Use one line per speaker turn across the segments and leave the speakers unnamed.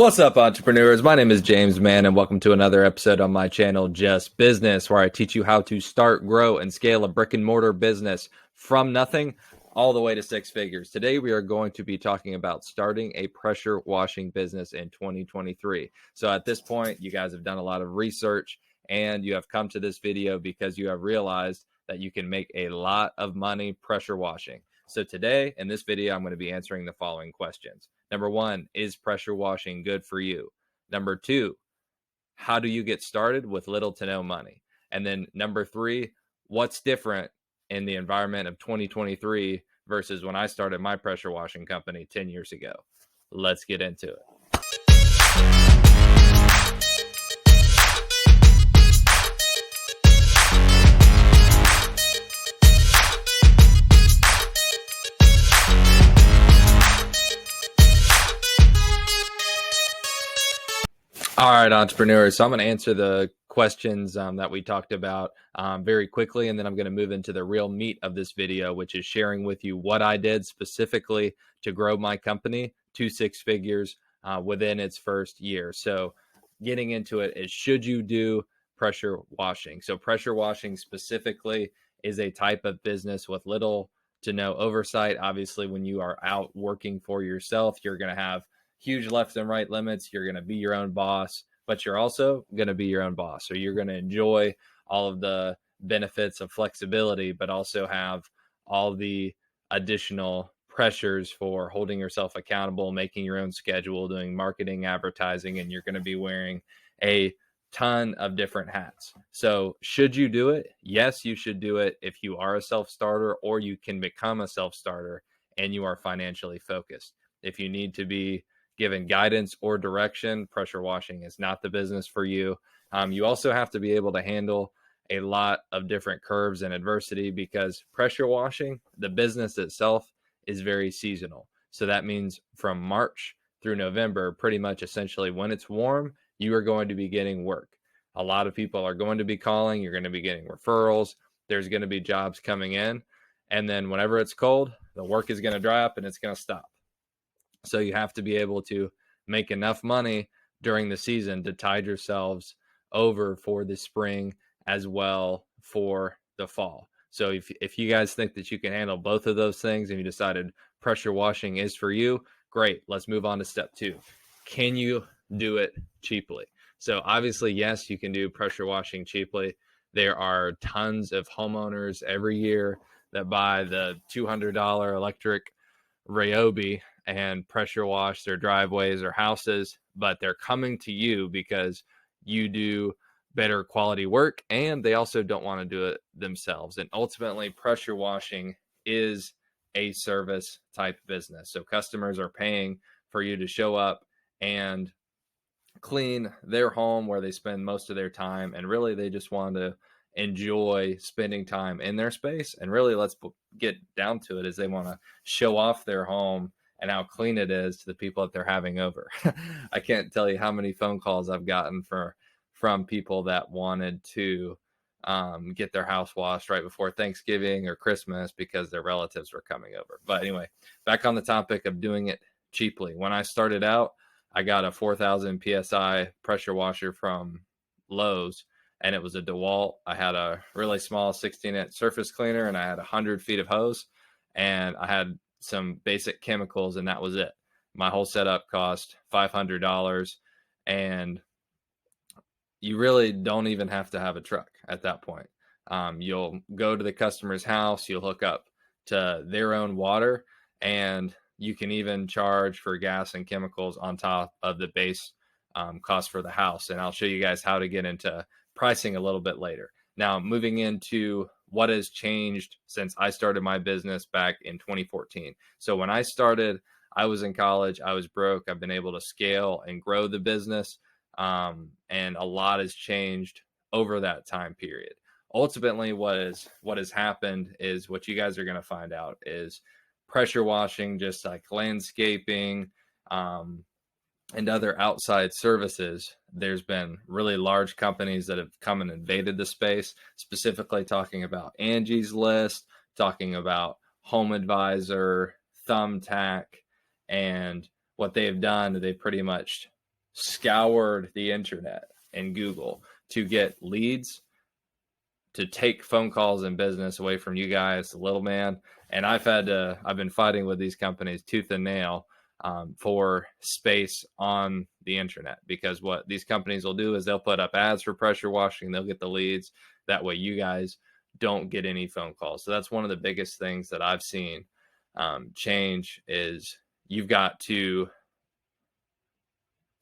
What's up, entrepreneurs? My name is James Mann, and welcome to another episode on my channel, Just Business, where I teach you how to start, grow, and scale a brick and mortar business from nothing all the way to six figures. Today, we are going to be talking about starting a pressure washing business in 2023. So at this point, you guys have done a lot of research and you have come to this video because you have realized that you can make a lot of money pressure washing. So today, in this video, I'm going to be answering the following questions. Number one, is pressure washing good for you? Number two, how do you get started with little to no money? And then number three, what's different in the environment of 2023 versus when I started my pressure washing company 10 years ago? Let's get into it. All right, entrepreneurs. So I'm going to answer the questions that we talked about very quickly, and then I'm going to move into the real meat of this video, which is sharing with you what I did specifically to grow my company to six figures within its first year. So getting into it is, should you do pressure washing? So pressure washing specifically is a type of business with little to no oversight. Obviously, when you are out working for yourself, you're going to have huge left and right limits. You're going to be your own boss, but you're also going to be your own boss. So you're going to enjoy all of the benefits of flexibility, but also have all the additional pressures for holding yourself accountable, making your own schedule, doing marketing, advertising, and you're going to be wearing a ton of different hats. So should you do it? Yes, you should do it if you are a self-starter, or you can become a self-starter and you are financially focused. If you need to be given guidance or direction, pressure washing is not the business for you. You also have to be able to handle a lot of different curves and adversity, because pressure washing, the business itself, is very seasonal. So that means from March through November, pretty much essentially when it's warm, you are going to be getting work. A lot of people are going to be calling. You're going to be getting referrals. There's going to be jobs coming in. And then whenever it's cold, the work is going to dry up and it's going to stop. So you have to be able to make enough money during the season to tide yourselves over for the spring as well for the fall. So if you guys think that you can handle both of those things and you decided pressure washing is for you, great. Let's move on to step two. Can you do it cheaply? So obviously, yes, you can do pressure washing cheaply. There are tons of homeowners every year that buy the $200 electric Ryobi and pressure wash their driveways or houses, but they're coming to you because you do better quality work, and they also don't want to do it themselves. And ultimately, pressure washing is a service type business. So customers are paying for you to show up and clean their home where they spend most of their time, and really they just want to enjoy spending time in their space. And really, let's get down to it, is they want to show off their home and how clean it is to the people that they're having over. I can't tell you how many phone calls I've gotten from people that wanted to get their house washed right before Thanksgiving or Christmas because their relatives were coming over. But anyway, back on the topic of doing it cheaply. When I started out, I got a 4,000 PSI pressure washer from Lowe's, and it was a DeWalt. I had a really small 16-inch surface cleaner, and I had 100 feet of hose, and I had some basic chemicals, and that was it. My whole setup cost $500, and you really don't even have to have a truck at that point. You'll go to the customer's house, you'll hook up to their own water, and you can even charge for gas and chemicals on top of the base cost for the house. And I'll show you guys how to get into pricing a little bit later. Now, moving into what has changed since I started my business back in 2014. So when I started, I was in college, I was broke. I've been able to scale and grow the business, and a lot has changed over that time period. Ultimately, what has happened is what you guys are going to find out is pressure washing, just like landscaping, and other outside services. There's been really large companies that have come and invaded the space, specifically talking about Angie's List, talking about Home Advisor, Thumbtack, and what they've done, they pretty much scoured the internet and Google to get leads, to take phone calls and business away from you guys, the little man. And I've been fighting with these companies tooth and nail for space on the internet, because what these companies will do is they'll put up ads for pressure washing. They'll get the leads. That way you guys don't get any phone calls. So that's one of the biggest things that I've seen change is you've got to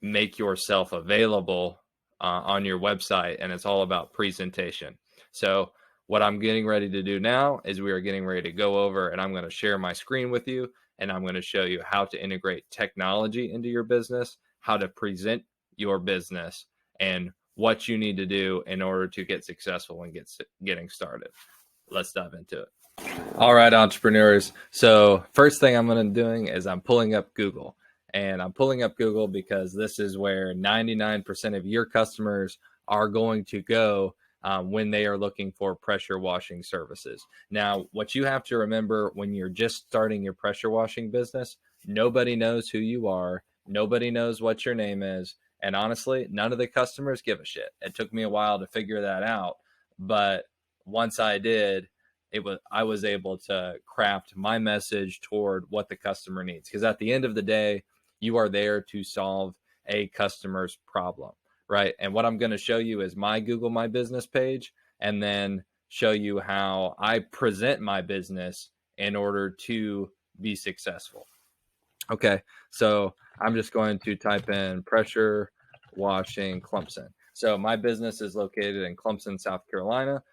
make yourself available on your website, and it's all about presentation. So what I'm getting ready to do now is we are getting ready to go over, and I'm going to share my screen with you, and I'm going to show you how to integrate technology into your business, how to present your business, and what you need to do in order to get successful and getting started. Let's dive into it. All right, entrepreneurs. So first thing I'm going to be doing is I'm pulling up Google. And I'm pulling up Google because this is where 99% of your customers are going to go when they are looking for pressure washing services. Now, what you have to remember when you're just starting your pressure washing business, nobody knows who you are. Nobody knows what your name is. And honestly, none of the customers give a shit. It took me a while to figure that out. But once I did, I was able to craft my message toward what the customer needs. Because at the end of the day, you are there to solve a customer's problem, right? And what I'm going to show you is my Google My Business page, and then show you how I present my business in order to be successful. Okay, so I'm just going to type in pressure washing Clemson. So my business is located in Clemson, South Carolina.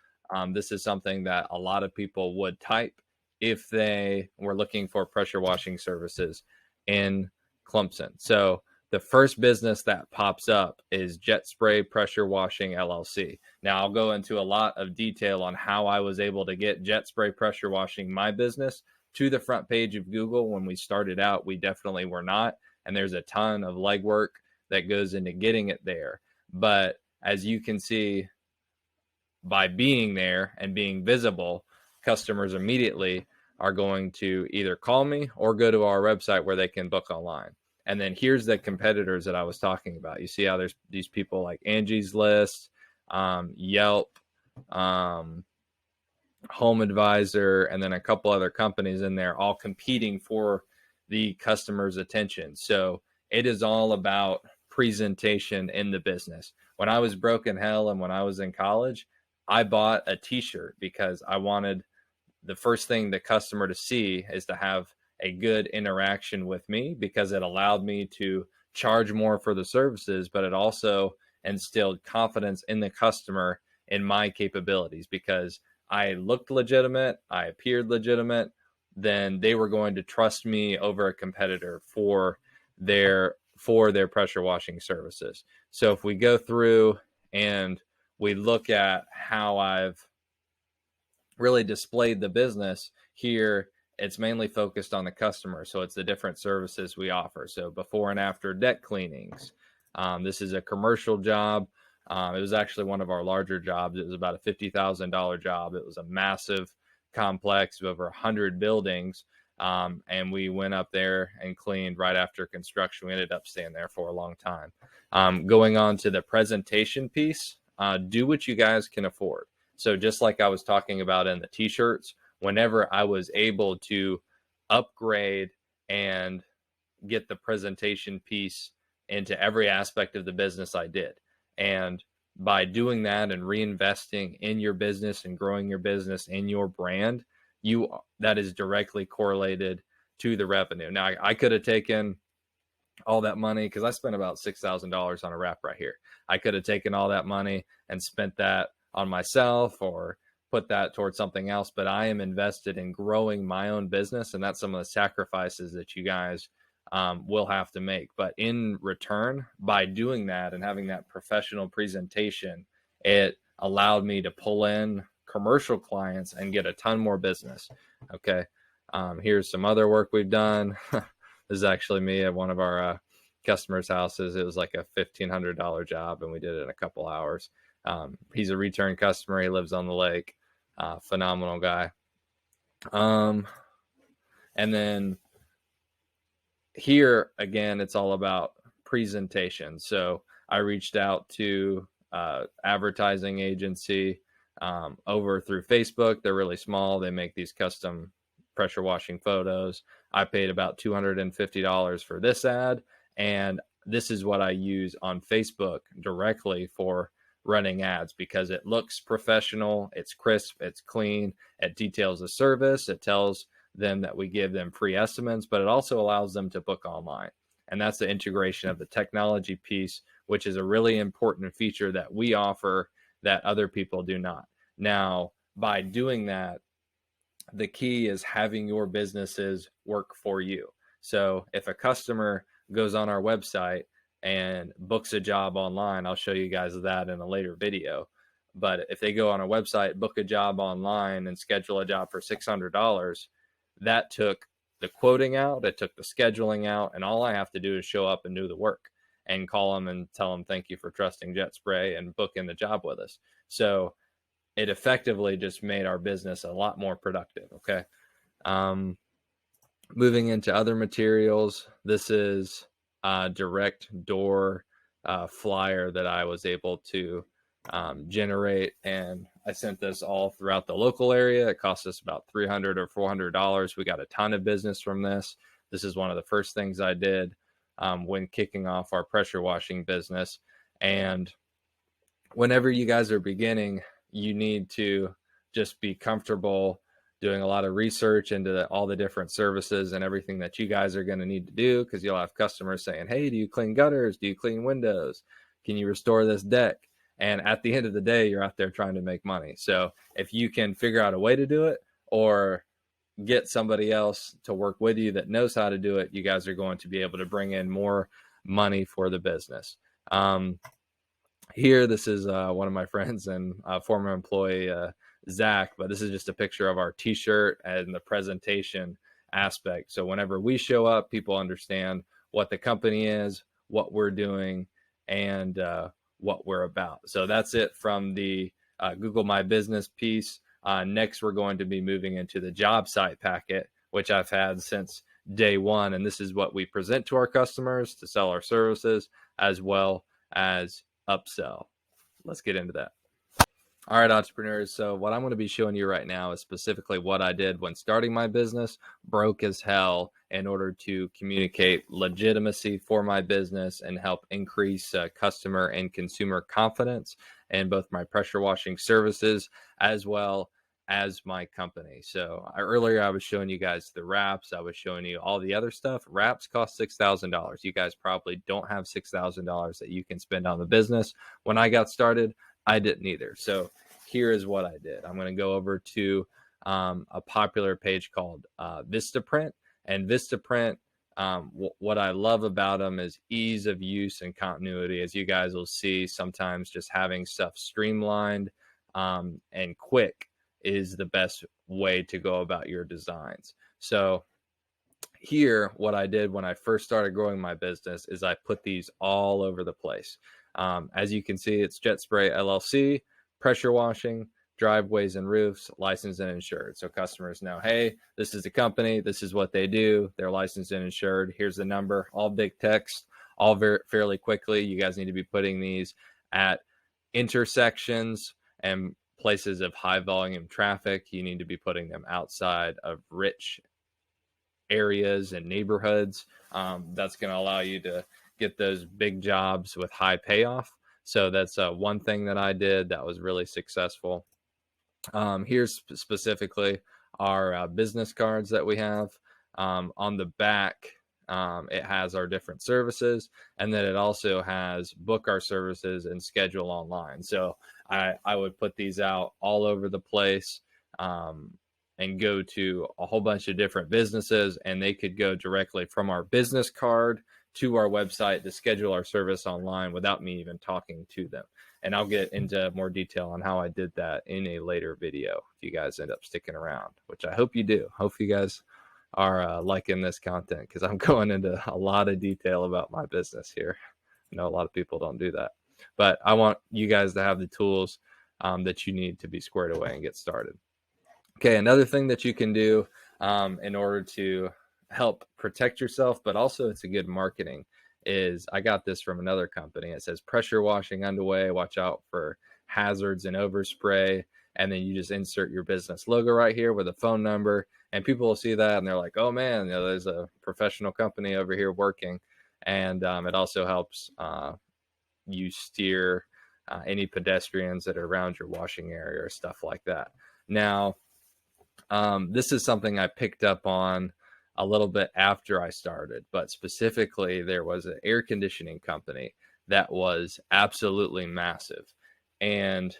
This is something that a lot of people would type if they were looking for pressure washing services in Clemson. So the first business that pops up is Jet Spray Pressure Washing LLC. Now I'll go into a lot of detail on how I was able to get Jet Spray Pressure Washing, my business, to the front page of Google. When we started out, we definitely were not. And there's a ton of legwork that goes into getting it there. But as you can see, by being there and being visible, customers immediately are going to either call me or go to our website where they can book online. And then here's the competitors that I was talking about. You see how there's these people like Angie's List, Yelp, Home Advisor, and then a couple other companies in there, all competing for the customer's attention. So it is all about presentation in the business. When I was broke in hell and when I was in college, I bought a t-shirt because I wanted the first thing the customer to see is to have a good interaction with me, because it allowed me to charge more for the services, but it also instilled confidence in the customer in my capabilities, because I looked legitimate, I appeared legitimate, then they were going to trust me over a competitor for their pressure washing services. So if we go through and we look at how I've really displayed the business here, it's mainly focused on the customer. So it's the different services we offer. So before and after deck cleanings. This is a commercial job. It was actually one of our larger jobs. It was about a $50,000 job. It was a massive complex of over 100 buildings. And we went up there and cleaned right after construction. We ended up staying there for a long time. Going on to the presentation piece, do what you guys can afford. So just like I was talking about in the t-shirts, whenever I was able to upgrade and get the presentation piece into every aspect of the business, I did. And by doing that and reinvesting in your business and growing your business and your brand, that is directly correlated to the revenue. Now, I could have taken all that money, because I spent about $6,000 on a wrap right here. I could have taken all that money and spent that on myself or put that towards something else, but I am invested in growing my own business, and that's some of the sacrifices that you guys will have to make. But in return, by doing that and having that professional presentation, it allowed me to pull in commercial clients and get a ton more business. Okay. Here's some other work we've done. This is actually me at one of our customers' houses. It was like a $1,500 job, and we did it in a couple hours. He's a return customer. He lives on the lake. Phenomenal guy. And then here again, it's all about presentation. So I reached out to advertising agency over through Facebook. They're really small. They make these custom pressure washing photos. I paid about $250 for this ad, and this is what I use on Facebook directly for running ads because it looks professional, it's crisp, it's clean, it details the service, it tells them that we give them free estimates, but it also allows them to book online. And that's the integration of the technology piece, which is a really important feature that we offer that other people do not. Now, by doing that, the key is having your businesses work for you. So if a customer goes on our website and books a job online, I'll show you guys that in a later video. But if they go on our website, book a job online and schedule a job for $600, that took the quoting out, it took the scheduling out, and all I have to do is show up and do the work and call them and tell them thank you for trusting Jet Spray and book in the job with us. So it effectively just made our business a lot more productive. Okay. Moving into other materials, this is a direct door flyer that I was able to generate, and I sent this all throughout the local area. It cost us about $300 or $400. We got a ton of business from this. This is one of the first things I did when kicking off our pressure washing business. And whenever you guys are beginning, you need to just be comfortable doing a lot of research into all the different services and everything that you guys are going to need to do, because you'll have customers saying, hey, do you clean gutters? Do you clean windows? Can you restore this deck? And at the end of the day, you're out there trying to make money. So if you can figure out a way to do it or get somebody else to work with you that knows how to do it, you guys are going to be able to bring in more money for the business. Here, this is one of my friends and former employee, Zach, but this is just a picture of our t-shirt and the presentation aspect. So whenever we show up, people understand what the company is, what we're doing, and what we're about. So that's it from the Google My Business piece. Next, we're going to be moving into the job site packet, which I've had since day one. And this is what we present to our customers to sell our services as well as upsell. Let's get into that. All right, entrepreneurs. So what I'm going to be showing you right now is specifically what I did when starting my business, broke as hell, in order to communicate legitimacy for my business and help increase customer and consumer confidence in both my pressure washing services as well as my company. So earlier I was showing you guys the wraps. I was showing you all the other stuff. Wraps cost $6,000. You guys probably don't have $6,000 that you can spend on the business. When I got started, I didn't either. So here is what I did. I'm going to go over to a popular page called Vistaprint. And Vistaprint, what I love about them is ease of use and continuity. As you guys will see, sometimes just having stuff streamlined and quick is the best way to go about your designs. So here, what I did when I first started growing my business is I put these all over the place. As you can see, it's Jet Spray LLC, pressure washing, driveways and roofs, licensed and insured. So customers know, hey, this is the company, this is what they do, they're licensed and insured. Here's the number, all big text, all fairly quickly. You guys need to be putting these at intersections and places of high volume traffic. You need to be putting them outside of rich areas and neighborhoods. That's going to allow you to get those big jobs with high payoff. So that's one thing that I did that was really successful. Here's specifically our business cards that we have. On the back, it has our different services, and then it also has book our services and schedule online. So I would put these out all over the place and go to a whole bunch of different businesses, and they could go directly from our business card to our website to schedule our service online without me even talking to them. And I'll get into more detail on how I did that in a later video if you guys end up sticking around, which I hope you do. Hope you guys are liking this content, because I'm going into a lot of detail about my business here. I know a lot of people don't do that, but I want you guys to have the tools that you need to be squared away and get started. Okay, another thing that you can do in order to help protect yourself, but also it's a good marketing, is I got this from another company. It says pressure washing underway. Watch out for hazards and overspray. And then you just insert your business logo right here with a phone number, and people will see that and they're like, oh man, there's a professional company over here working. And it also helps you steer any pedestrians that are around your washing area or stuff like that. Now, this is something I picked up on a little bit after I started, but specifically there was an air conditioning company that was absolutely massive. And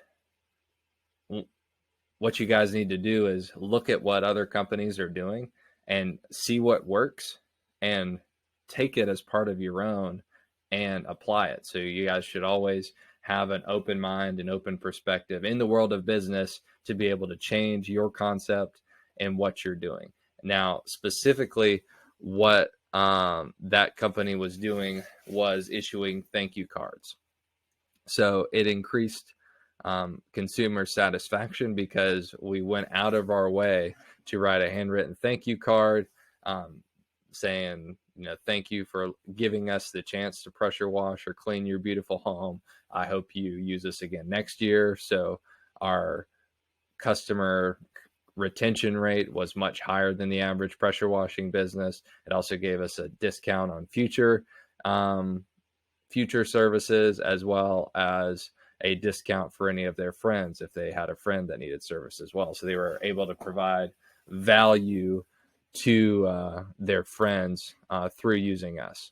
what you guys need to do is look at what other companies are doing and see what works and take it as part of your own and apply it. So you guys should always have an open mind and open perspective in the world of business to be able to change your concept and what you're doing. Now, specifically, what that company was doing was issuing thank you cards. So it increased consumer satisfaction because we went out of our way to write a handwritten thank you card saying, thank you for giving us the chance to pressure wash or clean your beautiful home. I hope you use this again next year. So our customer retention rate was much higher than the average pressure washing business. It also gave us a discount on future services, as well as a discount for any of their friends if they had a friend that needed service as well. So they were able to provide value to their friends through using us.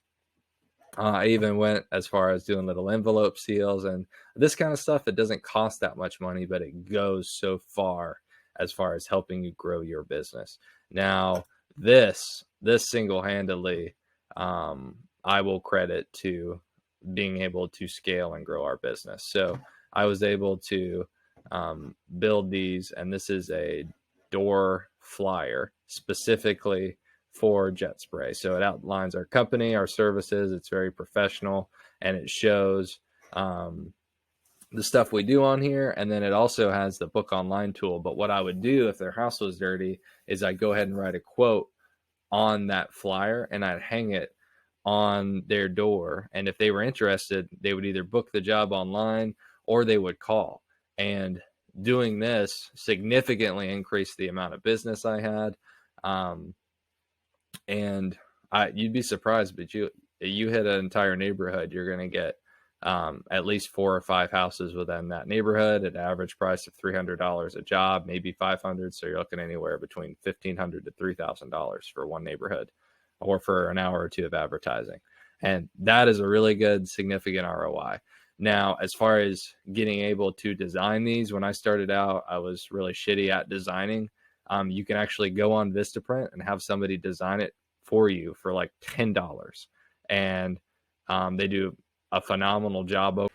I even went as far as doing little envelope seals and this kind of stuff. It doesn't cost that much money, but it goes so far as helping you grow your business. Now, this single-handedly, I will credit to being able to scale and grow our business. So I was able to build these, and this is a door flyer specifically for jet spray. So it outlines our company, our services. It's very professional, and it shows the stuff we do on here. And then it also has the book online tool. But what I would do if their house was dirty is I'd go ahead and write a quote on that flyer and I'd hang it on their door. And if they were interested, they would either book the job online or they would call. And doing this significantly increased the amount of business I had. And you'd be surprised, but you hit an entire neighborhood, you're going to get at least 4 or 5 houses within that neighborhood at an average price of $300 a job, maybe $500. So you're looking anywhere between $1,500 to $3,000 for one neighborhood, or for an hour or two of advertising. And that is a really good, significant ROI. Now, as far as getting able to design these, when I started out, I was really shitty at designing. You can actually go on Vistaprint and have somebody design it for you for like $10. And they do a phenomenal job. All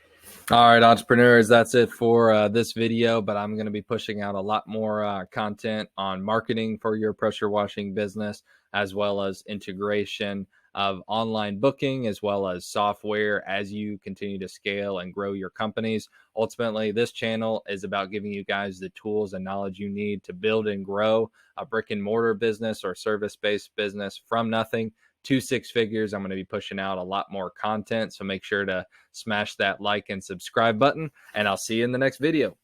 right, entrepreneurs, that's it for this video, but I'm going to be pushing out a lot more content on marketing for your pressure washing business, as well as integration of online booking, as well as software as you continue to scale and grow your companies. Ultimately, this channel is about giving you guys the tools and knowledge you need to build and grow a brick and mortar business or service-based business from nothing to 6 figures. I'm going to be pushing out a lot more content, so make sure to smash that like and subscribe button, and I'll see you in the next video.